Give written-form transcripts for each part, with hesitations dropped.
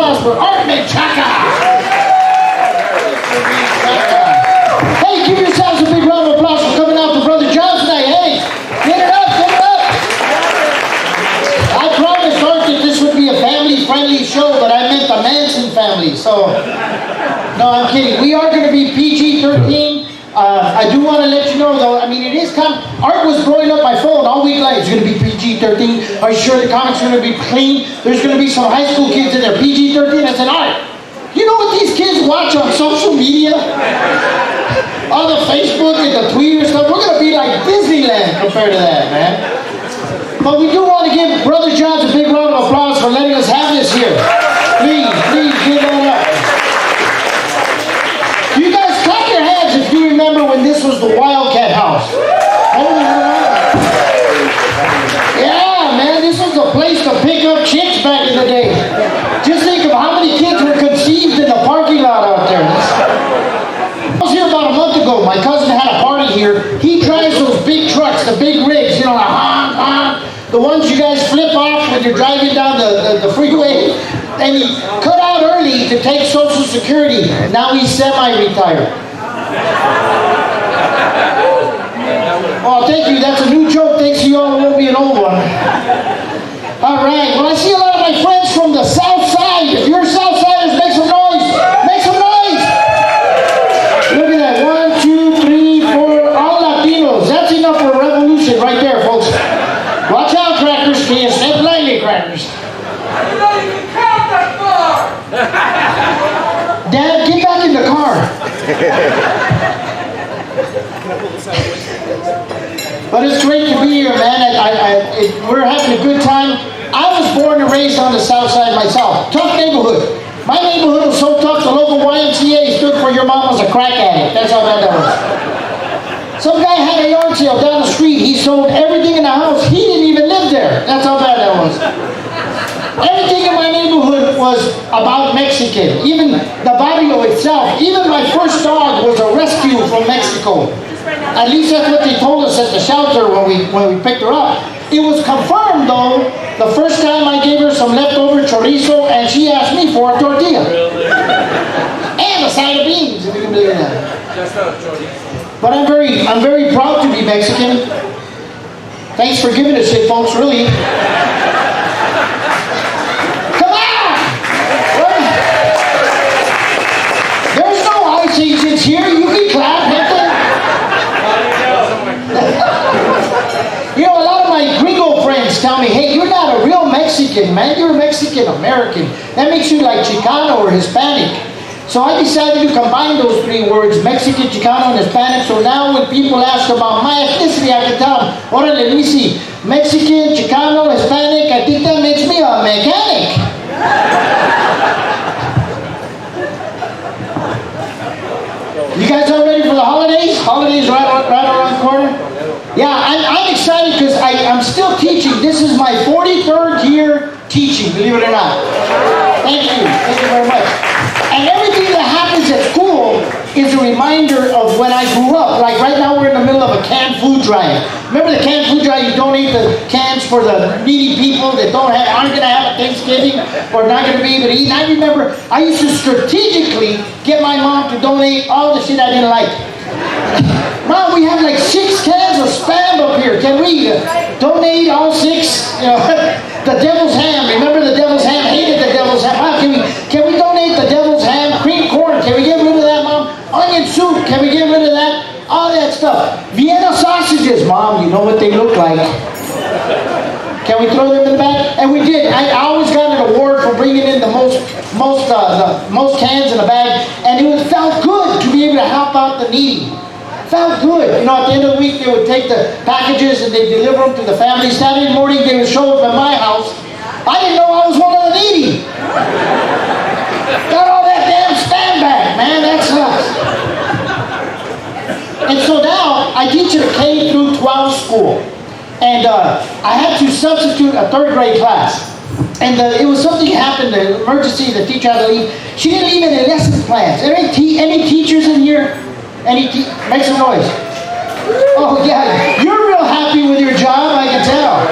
applause for Art Menchaca. Hey, give yourselves a big round of applause for coming out to Brother John's tonight. Hey, get it up, get it up. I promised Art that this would be a family-friendly show, but I meant the Manson family, so... No, I'm kidding. We are going to be PG-13. I do want to let you know, though, I mean, it is kind of... Art was blowing up my phone all week long. It's going to be PG-13. Are you sure the comics are going to be clean? There's going to be some high school kids in there. PG-13. I said, Art, you know what these kids watch on social media? On the Facebook and the Twitter stuff? We're going to be like Disneyland compared to that, man. But we do want to give Brother Johns a big round of applause for letting us have this here. Please, please, give that up. You guys clap your hands if you remember when this was the Wildcat House. Yeah, man, this was a place to pick up chicks back in the day. Just think of how many kids were conceived in the parking lot out there. I was here about a month ago. My cousin had a party here. He drives those big trucks, the big rigs, you know, the ones you guys flip off when you're driving down the freeway. And he cut out early to take Social Security. Now he's semi-retired. Oh, thank you. That's a new joke. Thanks to you all. It won't be an old one. All right. Well, I see a lot of my friends from the South Side. If you're Southsiders, make some noise. Make some noise. Look at that. 1, 2, 3, 4. All Latinos. That's enough for a revolution right there, folks. Watch out, crackers. Can you step lightly, crackers? Dad, get back in the car. But it's great to be here, man. We're having a good time. I was born and raised on the South Side myself. Tough neighborhood. My neighborhood was so tough, the local YMCA stood for your mom was a crack addict. That's how bad that was. Some guy had a yard sale down the street. He sold everything in the house. He didn't even live there. That's how bad that was. Everything in my neighborhood was about Mexican. Even the barrio itself. Even my first dog was a rescue from Mexico. At least that's what they told us at the shelter when we picked her up. It was confirmed, though, the first time I gave her some leftover chorizo and she asked me for a tortilla. And a side of beans, if you can believe that. That's not chorizo. But I'm very proud to be Mexican. Thanks for giving us shit, folks, really. Agents here, you can clap. You know, a lot of my gringo friends tell me, hey, you're not a real Mexican, man. You're a Mexican-American. That makes you like Chicano or Hispanic. So I decided to combine those three words, Mexican, Chicano, and Hispanic. So now when people ask about my ethnicity, I can tell them, orale, let me see. Mexican, Chicano, Hispanic, I think that makes me a mechanic. You guys all ready for the holidays? Holidays right around the corner? Yeah, I'm excited because I'm still teaching. This is my 43rd year teaching, believe it or not. Thank you. Thank you very much. And everything that happens at school is a reminder of when I grew up. Like right now we're in the middle of a canned food drive. Remember the canned food drive? You donate the cans for the needy people that aren't going to have a Thanksgiving or not going to be able to eat. And I remember I used to strategically get my mom to donate all the shit I didn't like. Mom, we have like 6 cans of Spam up here. Can we donate all 6? You know, the devil's ham. Remember the devil's ham? Hated the devil's ham. Mom, can we donate the devil's ham? Cream corn. Can we get rid of that, Mom? Onion soup. Can we get rid of that? All that stuff. Vienna sausages. Mom, you know what they look like. Can we throw them in the bag? And we did. I always got an award for bringing in the most cans in a bag. And it felt good to be able to help out the needy. Felt good. You know, at the end of the week, they would take the packages and they deliver them to the family. Saturday morning, they would show up at my house. I didn't know I was one of the needy. Got all that damn Spam back, man. That sucks. And so now, I teach at a K through 12 school. And I had to substitute a 3rd grade class. And it was something happened, an emergency, the teacher had to leave. She didn't leave any lesson plans. Are any teachers in here? Make some noise. Oh yeah, you're real happy with your job, I can tell.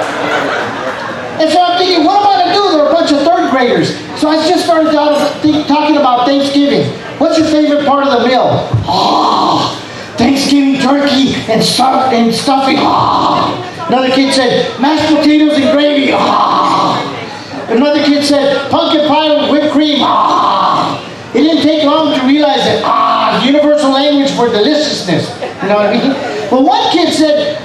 And so I'm thinking, what am I going to do? There are a bunch of 3rd grade graders. So I just started talking about Thanksgiving. What's your favorite part of the meal? Oh, Thanksgiving turkey and stuffing. Oh. Another kid said, mashed potatoes and gravy. Oh. Another kid said, pumpkin pie with whipped cream. Ah. It didn't take long to realize that, universal language for deliciousness. You know what I mean? But one kid said,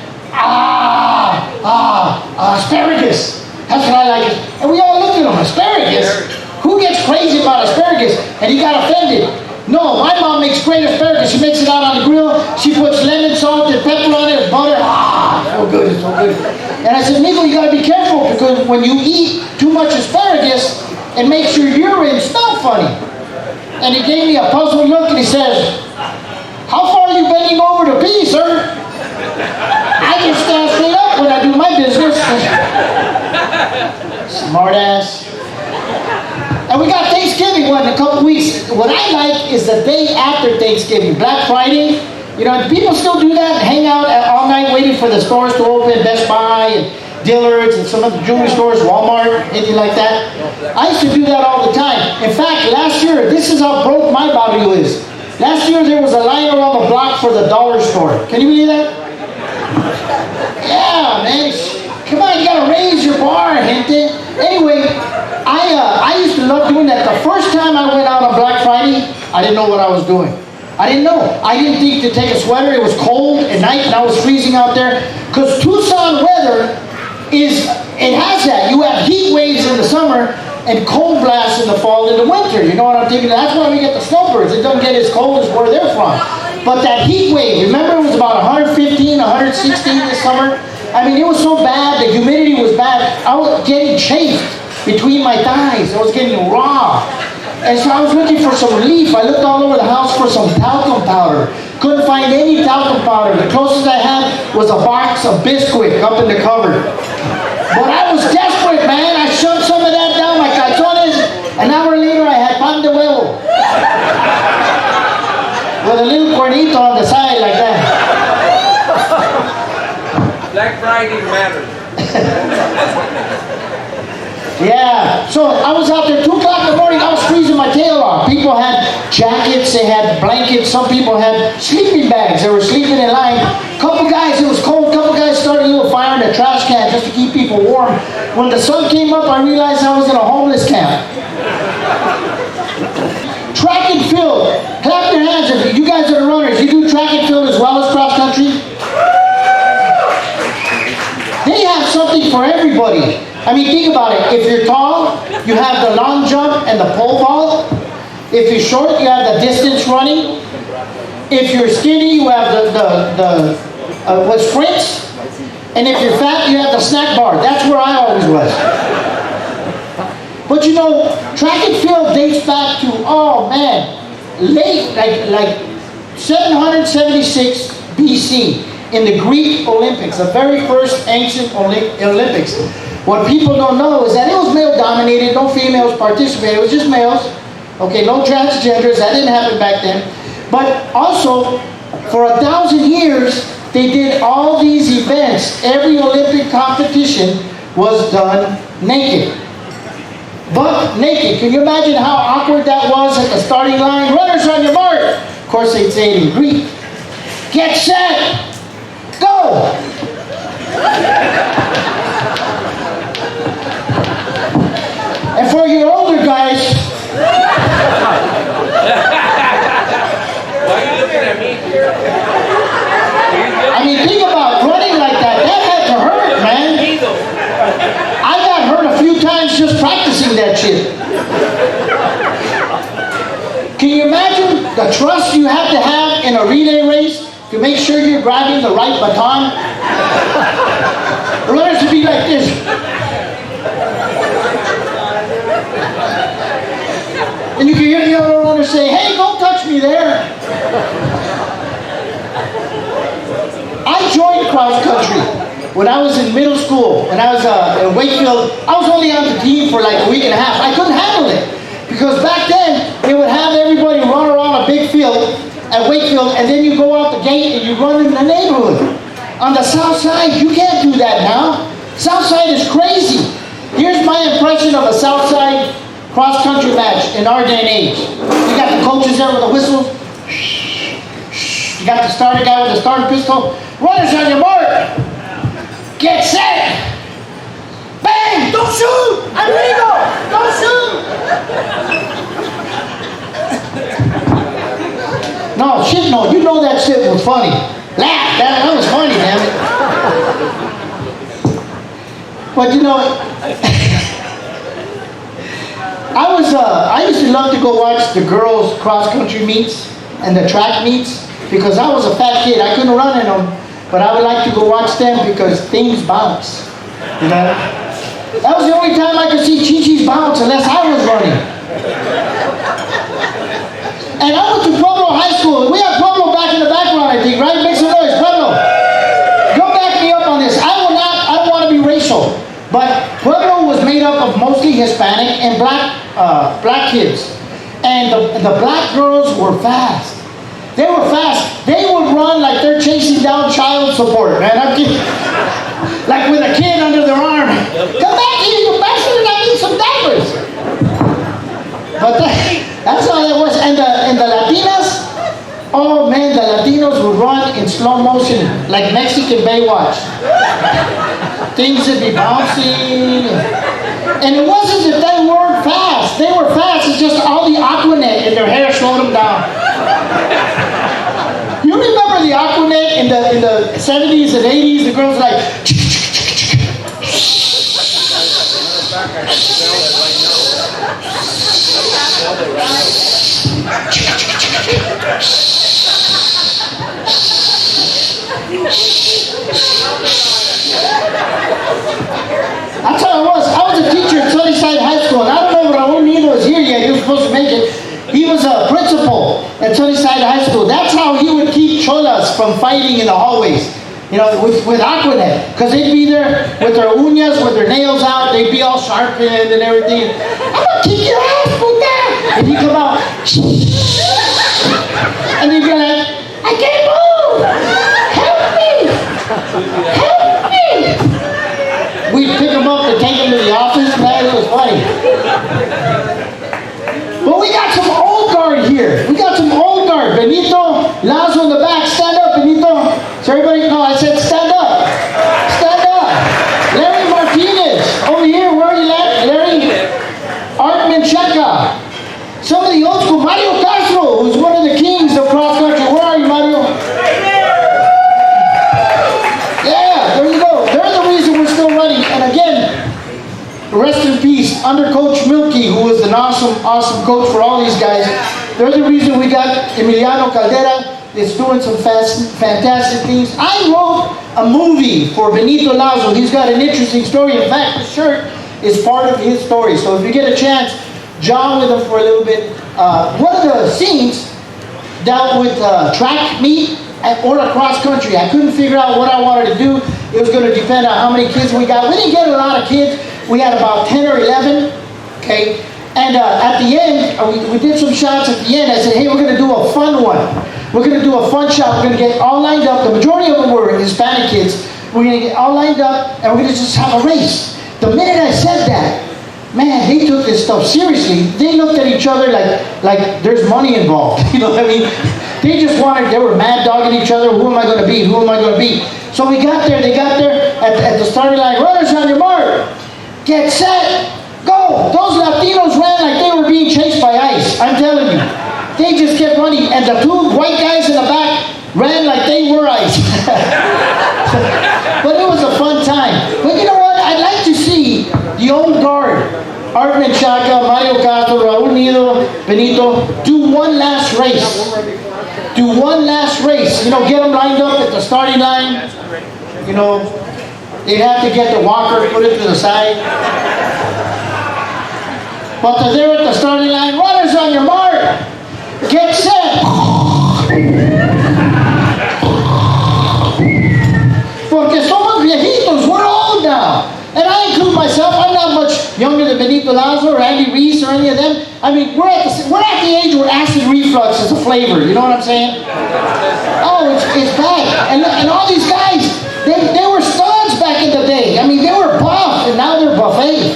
asparagus. That's what I like. And we all looked at him, asparagus? Who gets crazy about asparagus? And he got offended. No, my mom makes great asparagus. She makes it out on the grill. She puts lemon, salt, and pepper on it, and butter. So good, it's so good. And I said, Nico, you got to be careful because when you eat too much asparagus, it makes your urine smell funny. And he gave me a puzzled look and he says, how far are you bending over to pee, sir? I can stand straight up when I do my business. Smart ass. And we got Thanksgiving in a couple weeks. What I like is the day after Thanksgiving, Black Friday. You know, people still do that and hang out all night waiting for the stores to open, Best Buy and Dillard's and some of the jewelry stores, Walmart, anything like that. I used to do that all the time. In fact, last year, this is how broke my body is. Last year, there was a line around the block for the dollar store. Can you believe that? Yeah, man. Come on, you gotta raise your bar, gente. Anyway, I used to love doing that. The first time I went out on Black Friday, I didn't know what I was doing. I didn't know. I didn't think to take a sweater. It was cold at night and I was freezing out there. Because Tucson weather it has that. You have heat waves in the summer and cold blasts in the fall and the winter. You know what I'm thinking? That's why we get the snowbirds. It doesn't get as cold as where they're from. But that heat wave, remember it was about 115, 116 this summer? I mean, it was so bad. The humidity was bad. I was getting chafed between my thighs. I was getting raw. And so I was looking for some relief. I looked all over the house for some talcum powder. Couldn't find any talcum powder. The closest I had was a box of Bisquick up in the cupboard. But I was desperate, man. I shoved some of that down my calzones. An hour later, I had pan de huevo. With a little cuernito on the side like that. Black Friday matters. Yeah, so I was out there 2 o'clock in the morning, I was freezing my tail off. People had jackets, they had blankets, some people had sleeping bags, they were sleeping in line. Couple guys, it was cold, couple guys started a little fire in a trash can just to keep people warm. When the sun came up, I realized I was in a homeless camp. Track and field, clap your hands if you guys are the runners. You do track and field as well as cross country? They have something for everybody. I mean, think about it. If you're tall, you have the long jump and the pole vault. If you're short, you have the distance running. If you're skinny, you have the sprints. And if you're fat, you have the snack bar. That's where I always was. But you know, track and field dates back to, oh man, late, like 776 BC in the Greek Olympics, the very first ancient Olympics. What people don't know is that it was male-dominated, no females participated, it was just males. Okay, no transgenders, that didn't happen back then. But also, for 1,000 years, they did all these events. Every Olympic competition was done naked. Buck naked. Can you imagine how awkward that was at the starting line? Runners on your mark. Of course, they'd say it in Greek. Get set. Go. And for your older guys, Why are you looking at me? I mean, think about running like that. That had to hurt, man. I got hurt a few times just practicing that shit. Can you imagine the trust you have to have in a relay race to make sure you're grabbing the right baton? The runners would be like this. And you can hear the other runner say, hey, don't touch me there. I joined cross country when I was in middle school. When I was in Wakefield, I was only on the team for like a week and a half. I couldn't handle it. Because back then, they would have everybody run around a big field at Wakefield, and then you go out the gate and you run in the neighborhood. On the south side, you can't do that now. South side is crazy. Here's my impression of a south side cross-country match in our day and age. You got the coaches there with the whistles. You got the starter guy with the starter pistol. Runners on your mark. Get set. Bang! Don't shoot! I'm legal! Don't shoot! No, shit, no. You know that shit was funny. Laugh. That was funny, damn it. But you know, I used to love to go watch the girls' cross-country meets and the track meets because I was a fat kid. I couldn't run in them, but I would like to go watch them because things bounce. You know? That was the only time I could see Chi-Chi's bounce unless I was running. And I went to Pueblo High School. We have Pueblo back in the background, I think, right? Make some noise, Pueblo. Don't back me up on this. I don't want to be racial. But Pueblo was made up of mostly Hispanic and black kids. And the black girls were fast. They were fast. They would run like they're chasing down child support, man. Like with a kid under their arm. Come back here, you bastard, I need some diapers. But that's how that was. And the Latinas, oh man, the Latinos would run in slow motion, like Mexican Baywatch. Things would be bouncing. And it wasn't that they weren't fast. They were fast. It's just all the Aquanet in their hair slowed them down. You remember the Aquanet in the 70s and 80s? The girls like... That's how it was. I was a teacher at Sunnyside High School, and I don't know if Raul Nido was here yet. He was supposed to make it. He was a principal at Sunnyside High School. That's how he would keep cholas from fighting in the hallways. You know, with Aquanet. Because they'd be there with their uñas, with their nails out. They'd be all sharpened and everything. I'm going to kick your ass, puta! And he'd come out. And he'd be like, I can't move! Help me! Help me! We'd pick him up and take him to the office. Man, it was funny. But we got some old guard here. We got some old guard. Benito, Lazo in the back. Stand up, Benito. So everybody, no, I said stand up. Stand up. Larry Martinez. Over here, where are you at? Larry? Art Menchaca. Some of the old school. Mario Castro, who's one of the kings of cross country. Where are you, Mario? Yeah, there you go. They're the reason we're still running. And again, rest in peace, under Coach Milky, who was an awesome coach for all these guys. They're the reason we got Emiliano Caldera. It's doing some fantastic things. I wrote a movie for Benito Lazo. He's got an interesting story. In fact, the shirt is part of his story. So if you get a chance, jog with him for a little bit. One of the scenes dealt with track meet or a cross country. I couldn't figure out what I wanted to do. It was going to depend on how many kids we got. We didn't get a lot of kids. We had about 10 or 11, okay? And at the end, we did some shots at the end. I said, hey, we're going to do a fun one. We're going to do a fun shot. We're going to get all lined up. The majority of them were Hispanic kids. We're going to get all lined up, and we're going to just have a race. The minute I said that, man, they took this stuff seriously. They looked at each other like there's money involved. You know what I mean? They just they were mad dogging each other. Who am I going to beat? Who am I going to beat? So we got there. They got there at the starting line. Runners on your mark. Get set, go! Those Latinos ran like they were being chased by ice. I'm telling you. They just kept running. And the two white guys in the back ran like they were ice. But it was a fun time. But you know what? I'd like to see the old guard, Art Menchaca, Mario Castro, Raul Nido, Benito, do one last race. Do one last race. You know, get them lined up at the starting line. You know, they'd have to get the walker, put it to the side. But they're there at the starting line. Runners on your mark. Get set. Porque somos viejitos. We're old now. And I include myself. I'm not much younger than Benito Lazo or Andy Reese or any of them. I mean, we're at the age where acid reflux is a flavor. You know what I'm saying? Oh, it's bad. And all these guys, they were studs back in the day. I mean, they were buff, and now they're buffet.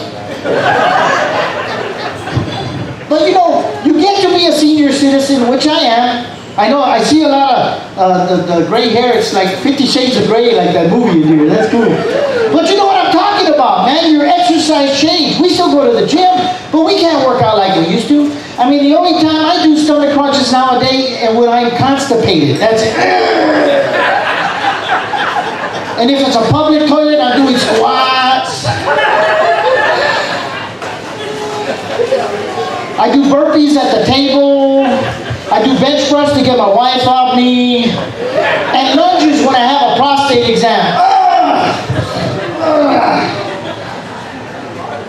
But you know, you get to be a senior citizen, which I am. I know, I see a lot of the gray hair. It's like 50 Shades of Gray, like that movie in here. That's cool. But you know what I'm talking about, man? Your exercise changed. We still go to the gym, but we can't work out like we used to. I mean, the only time I do stomach crunches nowadays and when I'm constipated. That's it. And if it's a public toilet, I'm doing squats. I do burpees at the table. I do bench press to get my wife off me. And lunges when I have a prostate exam.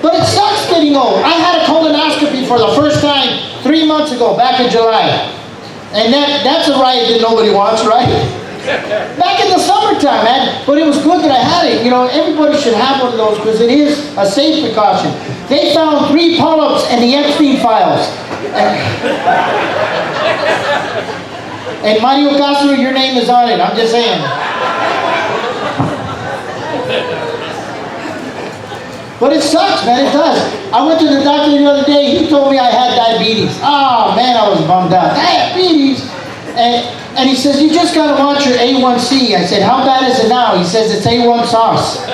But it sucks getting old. I had a colonoscopy for the first time 3 months ago, back in July. And that's a ride that nobody wants, right? Back in the summertime, man. But it was good that I had it. You know, everybody should have one of those because it is a safe precaution. They found 3 polyps in the Epstein files. And Mario Castro, your name is on it. I'm just saying. But it sucks, man. It does. I went to the doctor the other day. He told me I had diabetes. Oh, man, I was bummed out. Diabetes. And he says, you just got to watch your A1C. I said, how bad is it now? He says, it's A1 sauce.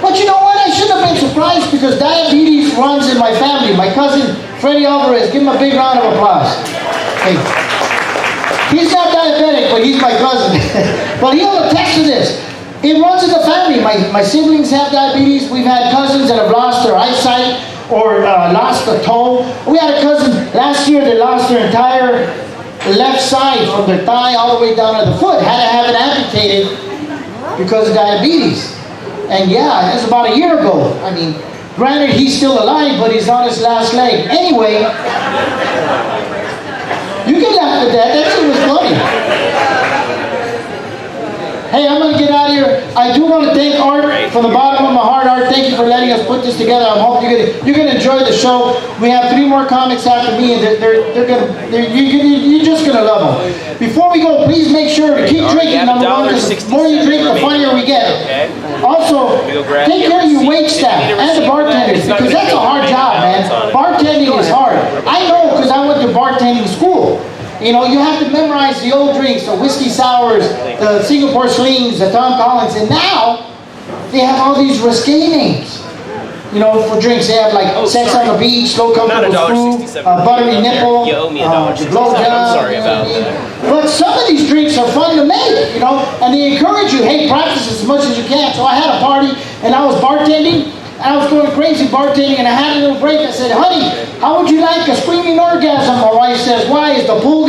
But you know what? I shouldn't have been surprised because diabetes runs in my family. My cousin, Freddie Alvarez, give him a big round of applause. Hey. He's not diabetic, but he's my cousin. But he'll attest to this. It runs in the family. My siblings have diabetes. We've had cousins that have lost their eyesight or lost a toe. We had a cousin last year that lost their entire left side from their thigh all the way down to the foot. Had to have it amputated because of diabetes. And yeah, that's about a year ago. I mean, granted, he's still alive, but he's on his last leg. Anyway, you can laugh at that. That shit was funny. Hey, I'm going to get out of here. I do want to thank Art from the bottom of my heart. Art, thank you for letting us put this together. I hope you're going to enjoy the show. We have 3 more comics after me, and you're just going to love them. Before we go, please make sure to keep drinking, number one, because the more you drink, the funnier we get. Also, take care of your wait staff and the bartenders, because that's a hard job, man. Bartending is hard. I know because I went to bartending school. You know, you have to memorize the old drinks, the whiskey sours, the Singapore slings, the Tom Collins, and now they have all these risque names. You know, for drinks, they have like Sex on the Beach, Slow Comfortable Food, Buttery Nipple, the Blow Job. I'm sorry about that. But some of these drinks are fun to make, you know, and they encourage you, hey, practice as much as you can. So I had a party, and I was bartending, and I was going crazy bartending, and I had a little break. I said, honey, how would you like a screaming orgasm? My wife says, why? Is the pool